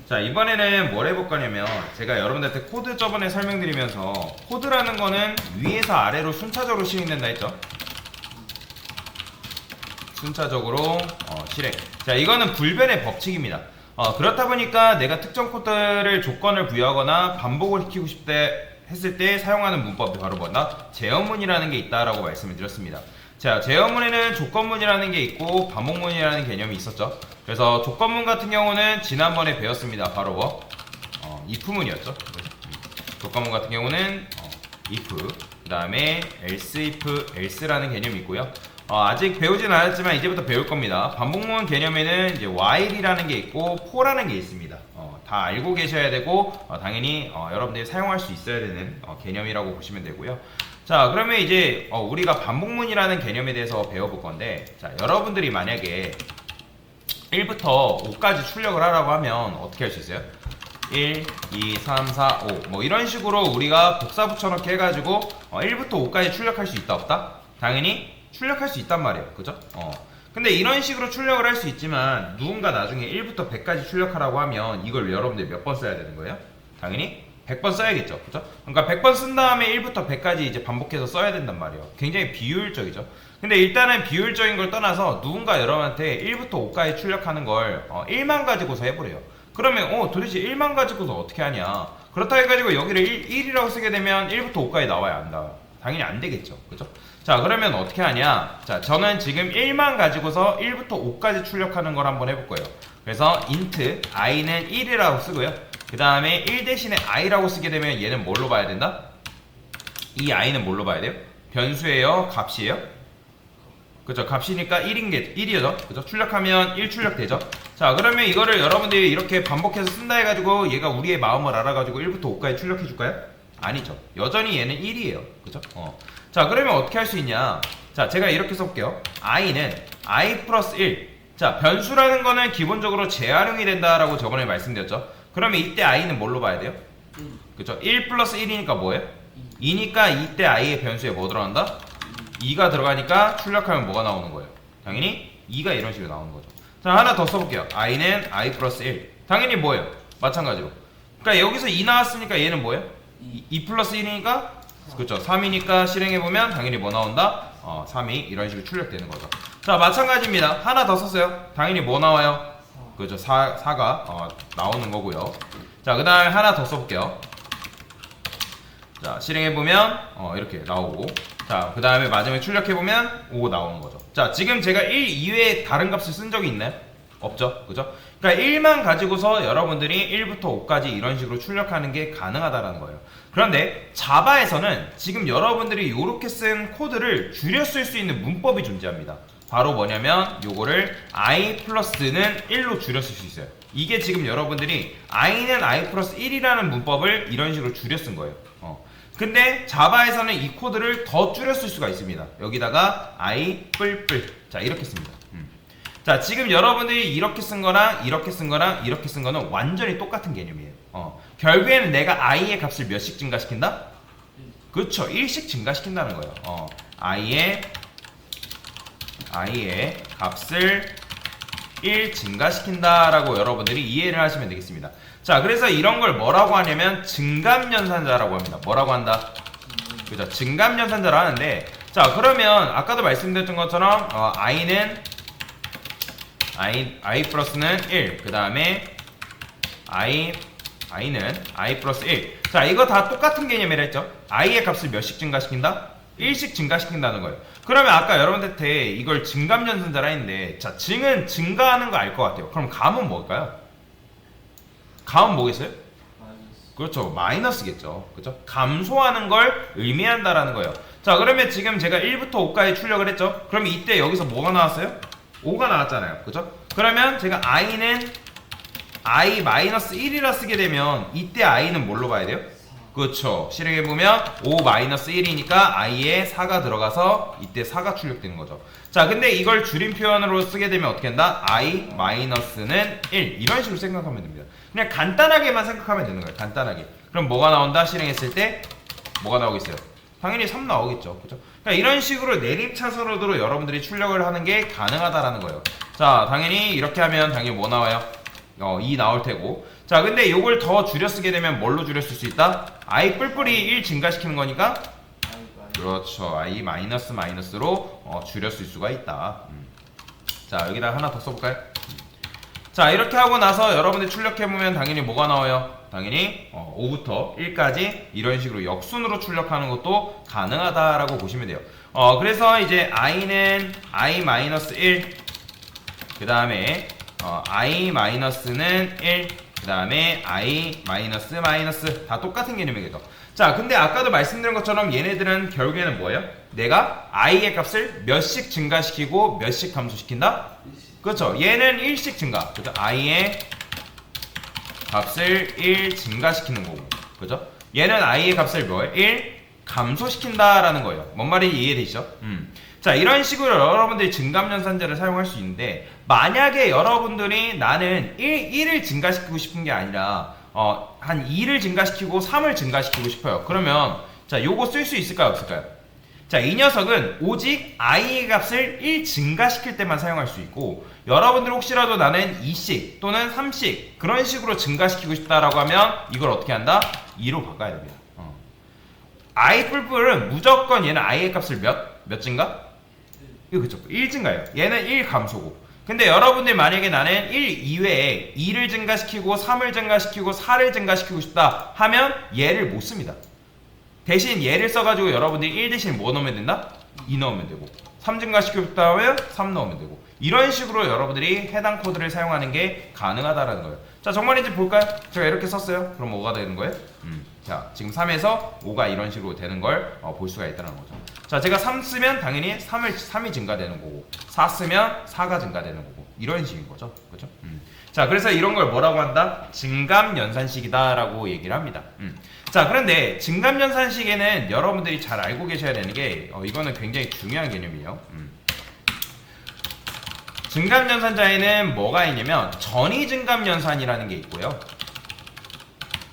자, 이번에는 뭘 해볼 거냐면 제가 여러분들한테 코드 저번에 설명드리면서 코드라는 거는 위에서 아래로 순차적으로 실행된다 했죠. 순차적으로 실행. 자, 이거는 불변의 법칙입니다. 그렇다 보니까 내가 특정 코드를 조건을 부여하거나 반복을 시키고 싶대 했을 때 사용하는 문법이 바로 뭐다? 제어문이라는 게 있다라고 말씀을 드렸습니다. 자, 제어문에는 조건문이라는 게 있고 반복문이라는 개념이 있었죠. 그래서 조건문 같은 경우는 지난번에 배웠습니다. 바로 if문이었죠. 조건문 같은 경우는 if, 그 다음에 else, if, else라는 개념이 있고요. 아직 배우진 않았지만 이제부터 배울 겁니다. 반복문 개념에는 이제 while이라는 게 있고 for라는 게 있습니다. 다 알고 계셔야 되고 당연히 여러분들이 사용할 수 있어야 되는 개념이라고 보시면 되고요. 자, 그러면 이제 우리가 반복문이라는 개념에 대해서 배워볼 건데, 자, 여러분들이 만약에 1부터 5까지 출력을 하라고 하면 어떻게 할 수 있어요? 1, 2, 3, 4, 5 뭐 이런 식으로 우리가 복사 붙여넣기 해가지고 1부터 5까지 출력할 수 있다 없다? 당연히 출력할 수 있단 말이에요. 그죠? 근데 이런 식으로 출력을 할 수 있지만 누군가 나중에 1부터 100까지 출력하라고 하면 이걸 여러분들이 몇 번 써야 되는 거예요? 당연히 100번 써야겠죠. 그죠? 그러니까 100번 쓴 다음에 1부터 100까지 이제 반복해서 써야 된단 말이에요. 굉장히 비효율적이죠. 근데 일단은 비효율적인 걸 떠나서 누군가 여러분한테 1부터 5까지 출력하는 걸 1만 가지고서 해보래요. 그러면 도대체 1만 가지고서 어떻게 하냐? 그렇다 해가지고 여기를 1이라고 쓰게 되면 1부터 5까지 나와야 한다. 당연히 안 되겠죠. 그죠? 자, 그러면 어떻게 하냐? 자, 저는 지금 1만 가지고서 1부터 5까지 출력하는 걸 한번 해볼 거예요. 그래서 int i는 1이라고 쓰고요. 그 다음에 1 대신에 i라고 쓰게 되면 얘는 뭘로 봐야 된다? 이 i는 뭘로 봐야 돼요? 변수예요? 값이에요? 그죠? 값이니까 1이죠? 그죠? 출력하면 1 출력되죠? 자, 그러면 이거를 여러분들이 이렇게 반복해서 쓴다 해가지고 얘가 우리의 마음을 알아가지고 1부터 5까지 출력해줄까요? 아니죠. 여전히 얘는 1이에요. 그죠? 자, 그러면 어떻게 할 수 있냐? 자, 제가 이렇게 써볼게요. i는 i 플러스 1. 자, 변수라는 거는 기본적으로 재활용이 된다라고 저번에 말씀드렸죠. 그러면 이때 i는 뭘로 봐야 돼요? 그죠? 1 플러스 1이니까 뭐예요? 2니까 이때 i의 변수에 뭐 들어간다? 2가 들어가니까 출력하면 뭐가 나오는 거예요? 당연히 2가 이런 식으로 나오는 거죠. 자, 하나 더 써볼게요. i는 i 플러스 1. 당연히 뭐예요? 마찬가지로. 그러니까 여기서 2 나왔으니까 얘는 뭐예요? 2 플러스 1이니까 그렇죠. 3이니까 실행해보면 당연히 뭐 나온다? 3이 이런 식으로 출력되는 거죠. 자, 마찬가지입니다. 하나 더 썼어요. 당연히 뭐 나와요? 그렇죠. 4가 나오는 거고요. 자, 그 다음에 하나 더 써볼게요. 자, 실행해보면 이렇게 나오고, 자, 그 다음에 마지막에 출력해보면 5 나오는 거죠. 자, 지금 제가 1 이외에 다른 값을 쓴 적이 있나요? 없죠. 그죠? 그러니까 1만 가지고서 여러분들이 1부터 5까지 이런 식으로 출력하는 게 가능하다라는 거예요. 그런데 자바에서는 지금 여러분들이 이렇게 쓴 코드를 줄여 쓸 수 있는 문법이 존재합니다. 바로 뭐냐면 요거를 i 플러스는 1로 줄여 쓸 수 있어요. 이게 지금 여러분들이 i는 i 플러스 1이라는 문법을 이런 식으로 줄여 쓴 거예요. 근데 자바에서는 이 코드를 더 줄여 쓸 수가 있습니다. 여기다가 i 뿔뿔 자, 이렇게 씁니다. 자, 지금 여러분들이 이렇게 쓴 거랑 이렇게 쓴 거랑 이렇게 쓴 거는 완전히 똑같은 개념이에요. 결국에는 내가 i의 값을 몇씩 증가시킨다? 그렇죠. 1씩 증가시킨다는 거예요. i의 값을 1 증가시킨다라고 여러분들이 이해를 하시면 되겠습니다. 자, 그래서 이런 걸 뭐라고 하냐면 증감연산자라고 합니다. 뭐라고 한다? 그죠? 증감연산자라 하는데, 자, 그러면 아까도 말씀드렸던 것처럼 i는 i 플러스는 1, 그 다음에 i는 i 플러스 1. 자, 이거 다 똑같은 개념이라 했죠. i의 값을 몇씩 증가시킨다? 1씩 증가시킨다는 거예요. 그러면 아까 여러분한테 이걸 증감연산자라 했는데, 자, 증은 증가하는 거 알 것 같아요. 그럼 감은 뭘까요? 감은 뭐겠어요? 그렇죠. 마이너스겠죠. 그렇죠? 감소하는 걸 의미한다라는 거예요. 자, 그러면 지금 제가 1부터 5까지 출력을 했죠. 그럼 이때 여기서 뭐가 나왔어요? 5가 나왔잖아요. 그죠? 그러면 제가 i는 i-1이라 쓰게 되면 이때 i는 뭘로 봐야 돼요? 그렇죠. 실행해보면 5-1이니까 i에 4가 들어가서 이때 4가 출력되는 거죠. 자, 근데 이걸 줄임 표현으로 쓰게 되면 어떻게 한다? i-는 1 이런 식으로 생각하면 됩니다. 그냥 간단하게만 생각하면 되는 거예요. 간단하게. 그럼 뭐가 나온다? 실행했을 때 뭐가 나오겠어요? 당연히 3 나오겠죠. 그죠? 그러니까 이런 식으로 내림차선으로 여러분들이 출력을 하는 게 가능하다라는 거예요. 자, 당연히 이렇게 하면 당연히 뭐 나와요? 2 나올 테고. 자, 근데 요걸 더 줄여 쓰게 되면 뭘로 줄여 쓸 수 있다? i 뿔뿔이 1 증가시키는 거니까 그렇죠. i 마이너스 마이너스로 줄여 쓸 수가 있다. 자, 여기다 하나 더 써볼까요? 자, 이렇게 하고 나서 여러분들 출력해보면 당연히 뭐가 나와요? 당연히 5부터 1까지 이런 식으로 역순으로 출력하는 것도 가능하다라고 보시면 돼요. 그래서 이제 i는 i-1, 그 다음에 i-는 1, 그 다음에 i-마이너스 다 똑같은 개념이겠죠. 자, 근데 아까도 말씀드린 것처럼 얘네들은 결국에는 뭐예요? 내가 i의 값을 몇씩 증가시키고 몇씩 감소시킨다? 그렇죠. 얘는 1씩 증가. 그죠? i의 값을 1 증가시키는 거고. 그죠? 얘는 i의 값을 뭐예요? 1 감소시킨다라는 거예요. 뭔 말인지 이해되시죠? 자, 이런 식으로 여러분들이 증감연산자를 사용할 수 있는데, 만약에 여러분들이 나는 1을 증가시키고 싶은 게 아니라 한 2를 증가시키고 3을 증가시키고 싶어요. 그러면 자, 요거 쓸 수 있을까요? 없을까요? 자, 이 녀석은 오직 i의 값을 1 증가시킬 때만 사용할 수 있고, 여러분들 혹시라도 나는 2씩 또는 3씩 그런 식으로 증가시키고 싶다라고 하면 이걸 어떻게 한다? 2로 바꿔야 됩니다. i 뿔뿔은 무조건 얘는 i의 값을 몇 증가? 이거 그쵸? 1 증가예요. 얘는 1 감소고. 근데 여러분들 만약에 나는 1 이외에 2를 증가시키고 3을 증가시키고 4를 증가시키고 싶다 하면 얘를 못 씁니다. 대신 얘를 써가지고 여러분들이 1 대신 뭐 넣으면 된다? 2 넣으면 되고, 3 증가시키고 싶다 하면 3 넣으면 되고, 이런 식으로 여러분들이 해당 코드를 사용하는 게 가능하다라는 거예요. 자, 정말인지 볼까요? 제가 이렇게 썼어요. 그럼 뭐가 되는 거예요? 자, 지금 3에서 5가 이런 식으로 되는 걸 볼 수가 있다는 거죠. 자, 제가 3 쓰면 당연히 3이 증가되는 거고, 4 쓰면 4가 증가되는 거고, 이런 식인 거죠. 그죠? 자, 그래서 이런 걸 뭐라고 한다? 증감연산식이다라고 얘기를 합니다. 자, 그런데 증감연산식에는 여러분들이 잘 알고 계셔야 되는 게 이거는 굉장히 중요한 개념이에요. 증감연산자에는 뭐가 있냐면 전이증감연산이라는 게 있고요.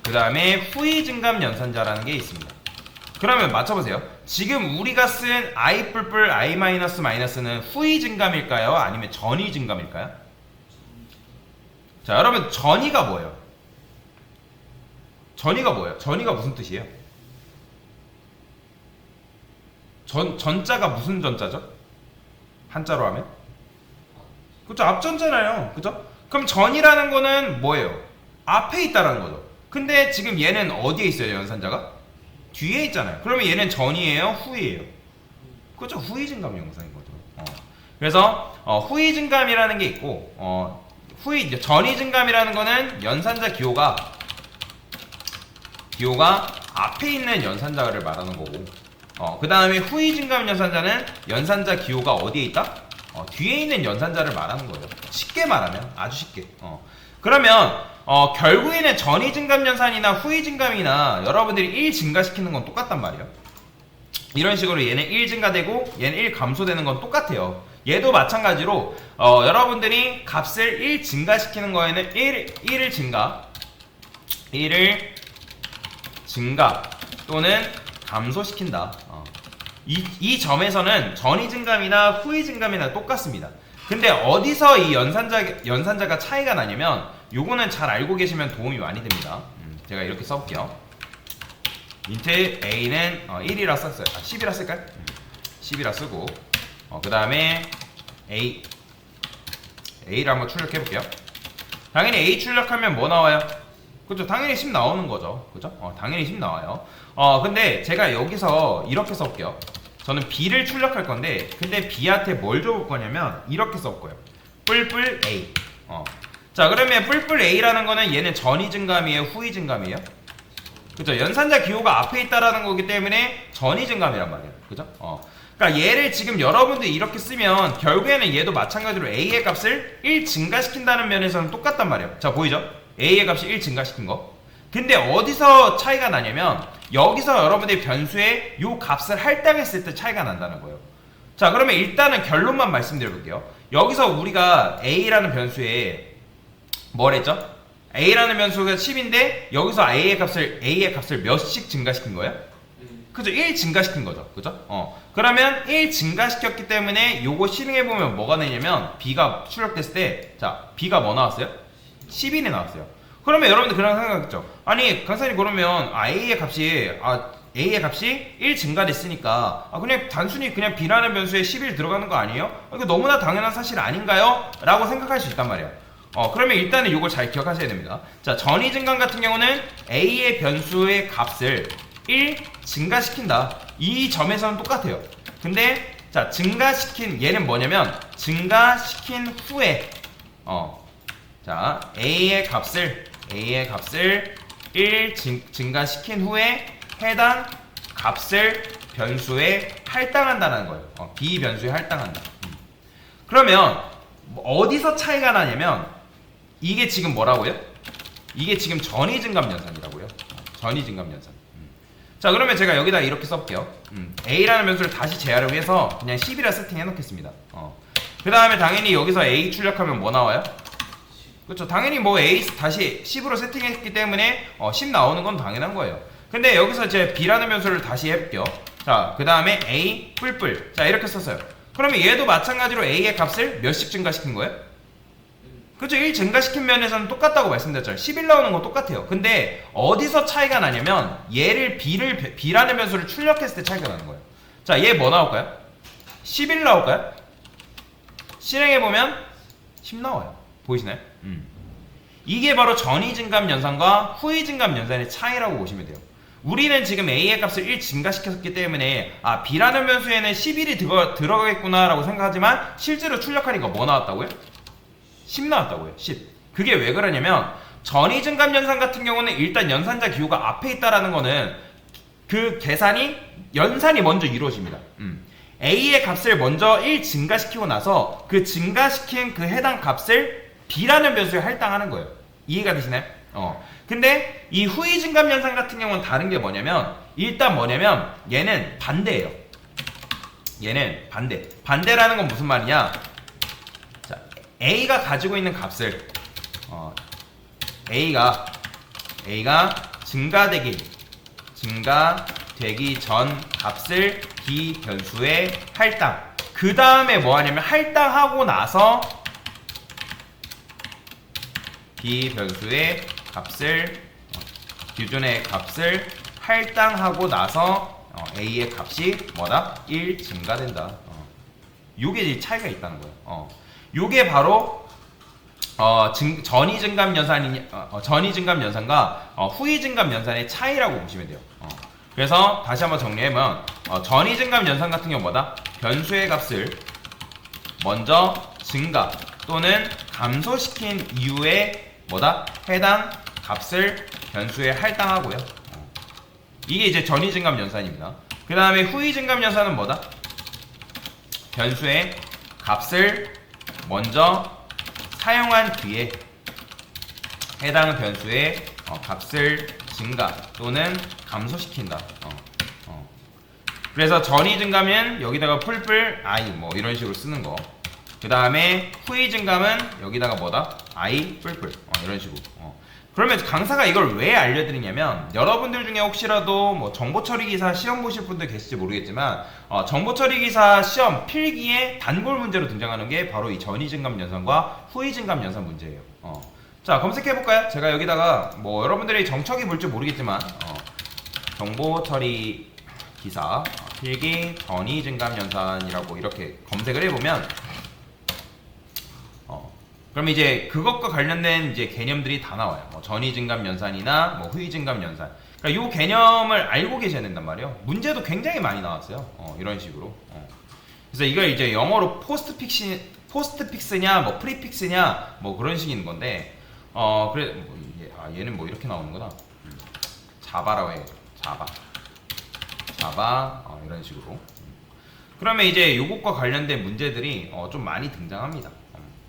그 다음에 후이증감연산자라는 게 있습니다. 그러면 맞춰보세요. 지금 우리가 쓴 i 뿔뿔 i 마이너스 마이너스는 후이증감일까요? 아니면 전이증감일까요? 자, 여러분 전이가 뭐예요? 전이가 뭐예요? 전이가 무슨 뜻이에요? 전자가 무슨 전자죠? 한자로 하면? 그쵸, 앞전자잖아요. 그죠? 그럼 전이라는 거는 뭐예요? 앞에 있다라는 거죠. 근데 지금 얘는 어디에 있어요, 연산자가? 뒤에 있잖아요. 그러면 얘는 전이에요, 후이에요? 그죠? 후이증감 영상인 거죠. 그래서 후이증감이라는 게 있고, 전이증감이라는 거는 연산자 기호가 앞에 있는 연산자를 말하는 거고, 그 다음에 후이증감 연산자는 연산자 기호가 어디에 있다? 뒤에 있는 연산자를 말하는 거예요. 쉽게 말하면, 아주 쉽게. 그러면 결국에는 전이증감 연산이나 후이증감이나 여러분들이 1 증가시키는 건 똑같단 말이에요. 이런 식으로 얘는 1 증가되고 얘는 1 감소되는 건 똑같아요. 얘도 마찬가지로 여러분들이 값을 1 증가시키는 거에는 1을 증가 또는 감소시킨다. 이 점에서는 전이증감이나 후이증감이나 똑같습니다. 근데 어디서 이 연산자가 차이가 나냐면 요거는 잘 알고 계시면 도움이 많이 됩니다. 제가 이렇게 써볼게요. 인트 a는 1이라 썼어요. 10이라 쓸까요? 10이라 쓰고, 그 다음에 a를 한번 출력해볼게요. 당연히 a 출력하면 뭐 나와요? 그죠? 당연히 10 나오는 거죠. 그죠? 당연히 10 나와요. 근데 제가 여기서 이렇게 써볼게요. 저는 b를 출력할 건데, 근데 b한테 뭘 줘볼 거냐면 이렇게 써볼 거예요. 뿔뿔 a. 자, 그러면 뿔뿔 a라는 거는 얘는 전이증감이에요, 후이증감이에요? 그죠? 연산자 기호가 앞에 있다라는 거기 때문에 전이증감이란 말이에요. 그죠? 그러니까 얘를 지금 여러분들이 이렇게 쓰면 결국에는 얘도 마찬가지로 a의 값을 1 증가시킨다는 면에서는 똑같단 말이에요. 자, 보이죠? a의 값이 1 증가시킨 거. 근데 어디서 차이가 나냐면 여기서 여러분들이 변수에 요 값을 할당했을 때 차이가 난다는 거예요. 자, 그러면 일단은 결론만 말씀드려 볼게요. 여기서 우리가 a라는 변수에 뭘 했죠? a라는 변수가 10인데 여기서 a의 값을 몇씩 증가시킨 거예요? 그죠? 1 증가시킨 거죠. 그죠? 그러면 1 증가시켰기 때문에 요거 실행해보면 뭐가 되냐면 b가 출력됐을 때, 자, b가 뭐 나왔어요? 11이 나왔어요. 그러면 여러분들 그런 생각했죠. 아니 강사님 그러면 A의 값이 1 증가됐으니까 그냥 단순히 그냥 B라는 변수에 11 들어가는 거 아니에요? 이거 너무나 당연한 사실 아닌가요? 라고 생각할 수 있단 말이에요. 그러면 일단은 이걸 잘 기억하셔야 됩니다. 자, 전위 증감 같은 경우는 A의 변수의 값을 1 증가시킨다. 이 점에서는 똑같아요. 근데 자, 증가시킨 얘는 뭐냐면 증가시킨 후에 자, A의 값을 1 증가시킨 후에 해당 값을 변수에 할당한다는 거예요. B 변수에 할당한다. 그러면 어디서 차이가 나냐면 이게 지금 뭐라고요? 이게 지금 전위 증감 연산이라고요. 전위 증감 연산. 자, 그러면 제가 여기다 이렇게 써볼게요. A라는 변수를 다시 재활용해서 해서 그냥 10이라 세팅해 놓겠습니다. 그 다음에 당연히 여기서 A 출력하면 뭐 나와요? 그렇죠. 당연히 뭐 A 다시 10으로 세팅했기 때문에 10 나오는 건 당연한 거예요. 근데 여기서 제 B라는 변수를 다시 해볼게요. 자, 그 다음에 A 뿔뿔. 자, 이렇게 썼어요. 그러면 얘도 마찬가지로 A의 값을 몇씩 증가시킨 거예요? 그렇죠. 1 증가시킨 면에서는 똑같다고 말씀드렸잖아요. 11 나오는 건 똑같아요. 근데 어디서 차이가 나냐면 얘를 B라는 변수를 출력했을 때 차이가 나는 거예요. 자, 얘 뭐 나올까요? 11 나올까요? 실행해보면 10 나와요. 보이시나요? 이게 바로 전위 증감 연산과 후위 증감 연산의 차이라고 보시면 돼요. 우리는 지금 A의 값을 1 증가시켰기 때문에 B라는 변수에는 11이 들어가겠구나 라고 생각하지만 실제로 출력하니까 뭐 나왔다고요? 10 나왔다고요. 10. 그게 왜 그러냐면 전위 증감 연산 같은 경우는 일단 연산자 기호가 앞에 있다라는 거는 그 연산이 먼저 이루어집니다. A의 값을 먼저 1 증가시키고 나서 그 증가시킨 그 해당 값을 B라는 변수에 할당하는 거예요. 이해가 되시나요? 근데 이 후위 증감 연산 같은 경우는 다른 게 뭐냐면 일단 얘는 반대예요. 얘는 반대라는 건 무슨 말이냐? 자, A가 가지고 있는 값을 A가 증가되기 전 값을 B 변수에 할당. 그 다음에 뭐 하냐면 할당하고 나서 B 변수의 값을 기존의 값을 할당하고 나서 A의 값이 뭐다? 1 증가된다. 요게 차이가 있다는 거예요. 요게 바로 전위 증감 연산과 후위 증감 연산의 차이라고 보시면 돼요. 그래서 다시 한번 정리하면 전위 증감 연산 같은 경우 뭐다? 변수의 값을 먼저 증가 또는 감소시킨 이후에 뭐다? 해당 값을 변수에 할당하고요. 이게 이제 전위 증감 연산입니다. 그 다음에 후위 증감 연산은 뭐다? 변수의 값을 먼저 사용한 뒤에 해당 변수의 값을 증가 또는 감소시킨다. 그래서 전위 증감은 여기다가 풀뿔 I 뭐 이런 식으로 쓰는 거. 그 다음에 후위 증감은 여기다가 뭐다? I 뿔뿔 이런 식으로. 그러면 강사가 이걸 왜 알려드리냐면 여러분들 중에 혹시라도 뭐 정보처리기사 시험 보실 분들 계실지 모르겠지만 정보처리기사 시험 필기에 단골 문제로 등장하는 게 바로 이 전위 증감 연산과 후위 증감 연산 문제예요. 자, 검색해볼까요? 제가 여기다가 뭐 여러분들이 정척이 볼 줄 모르겠지만 정보처리기사 필기 전위 증감 연산이라고 이렇게 검색을 해보면 그럼 이제 그것과 관련된 이제 개념들이 다 나와요. 뭐 전위 증감 연산이나 뭐 후위 증감 연산. 그러니까 이 개념을 알고 계셔야 된단 말이에요. 문제도 굉장히 많이 나왔어요. 이런 식으로. 그래서 이걸 이제 영어로 포스트픽스냐, 뭐 프리픽스냐, 뭐 그런 식인 건데, 그래 뭐 얘는 뭐 이렇게 나오는구나. 자바라고 해요. 자바, 이런 식으로. 그러면 이제 요것과 관련된 문제들이 좀 많이 등장합니다.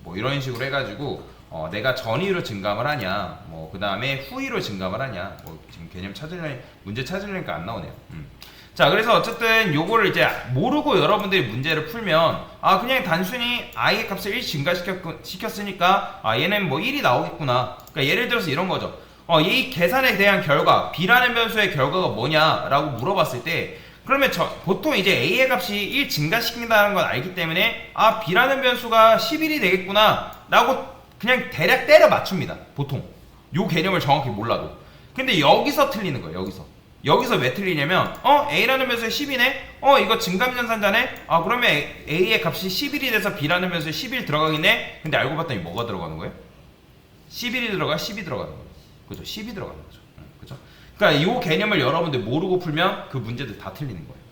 뭐 이런 식으로 해가지고 내가 전위로 증감을 하냐, 뭐 그 다음에 후위로 증감을 하냐, 뭐 지금 개념 문제 찾으려니까 안 나오네요. 자, 그래서 어쨌든 요거를 이제 모르고 여러분들이 문제를 풀면 그냥 단순히 I의 값을 1 증가시켰으니까 얘는 뭐 1이 나오겠구나. 그러니까 예를 들어서 이런 거죠. 이 계산에 대한 결과 B라는 변수의 결과가 뭐냐라고 물어봤을 때 그러면 보통 이제 A의 값이 1 증가시킨다는 걸 알기 때문에 B라는 변수가 11이 되겠구나 라고 그냥 대략 때려 맞춥니다. 보통 요 개념을 정확히 몰라도. 근데 여기서 틀리는 거예요. 여기서 왜 틀리냐면 A라는 변수에 10이네? 이거 증감연산자네? 그러면 A의 값이 11이 돼서 B라는 변수에 11 들어가겠네? 근데 알고 봤더니 뭐가 들어가는 거예요? 11이 들어가 10이 들어가는 거예요. 그죠? 10이 들어가는 거죠. 그죠? 그러니까 이 개념을 여러분들 모르고 풀면 그 문제들 다 틀리는 거예요.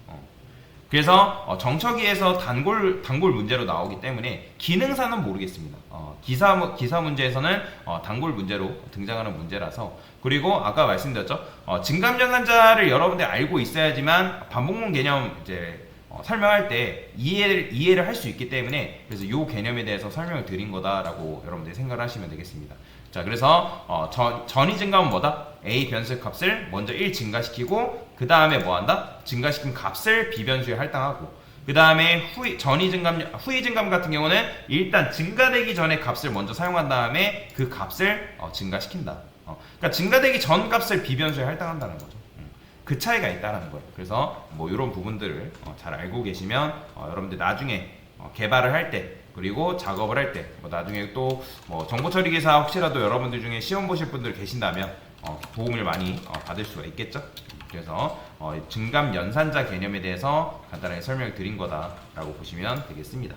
그래서 정처기에서 단골 문제로 나오기 때문에 기능사는 모르겠습니다. 기사 문제에서는 단골 문제로 등장하는 문제라서. 그리고 아까 말씀드렸죠. 증감연산자를 여러분들 알고 있어야지만 반복문 개념 이제 설명할 때 이해를 할 수 있기 때문에, 그래서 이 개념에 대해서 설명을 드린 거다라고 여러분들이 생각을 하시면 되겠습니다. 자, 그래서 전이 증가하면 뭐다? A 변수 값을 먼저 1 증가시키고 그 다음에 뭐 한다? 증가시킨 값을 B 변수에 할당하고, 그 다음에 후이 증감 같은 경우는 일단 증가되기 전에 값을 먼저 사용한 다음에 그 값을 증가시킨다. 그러니까 증가되기 전 값을 B 변수에 할당한다는 거죠. 그 차이가 있다는 거예요. 그래서 뭐 이런 부분들을 잘 알고 계시면 여러분들 나중에 개발을 할 때, 그리고 작업을 할 때, 뭐 나중에 또 뭐 정보처리 기사 혹시라도 여러분들 중에 시험 보실 분들 계신다면 도움을 많이 받을 수가 있겠죠. 그래서 증감 연산자 개념에 대해서 간단하게 설명을 드린 거다라고 보시면 되겠습니다.